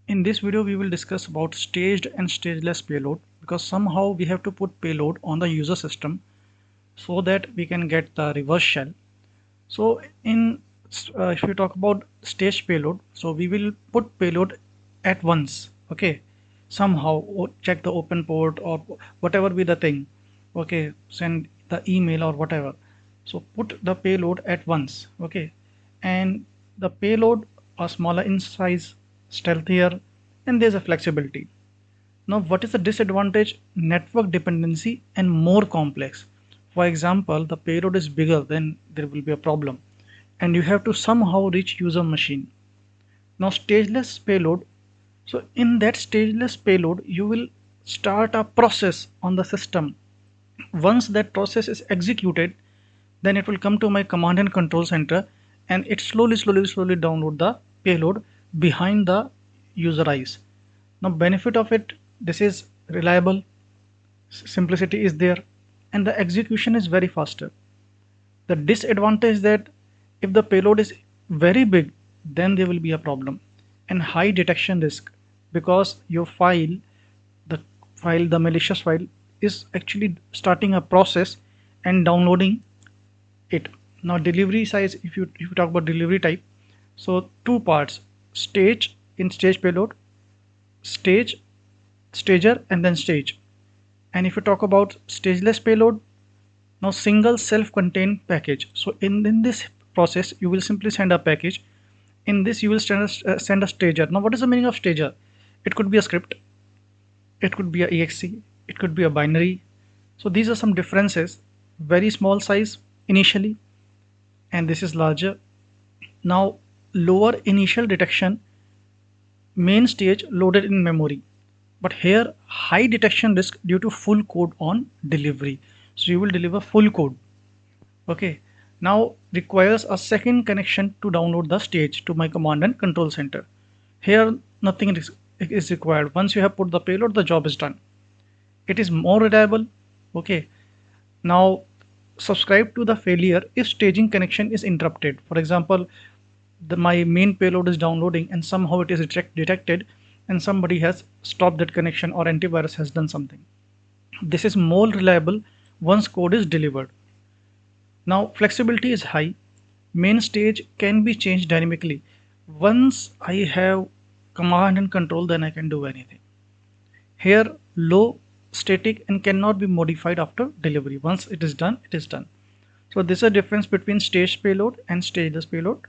In this video, we will discuss about staged and stageless payload because somehow we have to put payload on the user system so that we can get the reverse shell. So if we talk about staged payload, so we will put payload at once, okay, somehow check the open port or whatever be the thing, okay, send the email or whatever. So put the payload at once, okay, and the payload are smaller in size, stealthier, and there's a flexibility. Now, what is the disadvantage? Network dependency and more complex. For example, the payload is bigger, then there will be a problem, and you have to somehow reach user machine. Now, stageless payload. So, in that stageless payload, you will start a process on the system. Once that process is executed, then it will come to my command and control center, and it slowly download the payload behind the user eyes. Now, benefit of it, this is reliable, simplicity is there, and the execution is very faster. The disadvantage that if the payload is very big, then there will be a problem and high detection risk because your the malicious file is actually starting a process and downloading it. Now delivery size, if you talk about delivery type, so two parts: stage in stage payload, stage, stager, and then stage. And if you talk about stageless payload, now single self-contained package. So in this process, you will simply send a package. In this, you will send a stager. Now, what is the meaning of stager? It could be a script, it could be a exe, it could be a binary. So these are some differences. Very small size initially, and this is larger. Now, lower initial detection, main stage loaded in memory, but here high detection risk due to full code on delivery. So you will deliver full code, okay. Now requires a second connection to download the stage to my command and control center. Here nothing is required. Once you have put the payload, the job is done. It is more reliable, okay. Now subscribe to the failure if staging connection is interrupted. For example, my main payload is downloading and somehow it is detected and somebody has stopped that connection or antivirus has done something. This is more reliable once code is delivered. Now flexibility is high. Main stage can be changed dynamically. Once I have command and control, then I can do anything. Here low, static, and cannot be modified after delivery. Once it is done, it is done. So this is a difference between staged payload and stageless payload.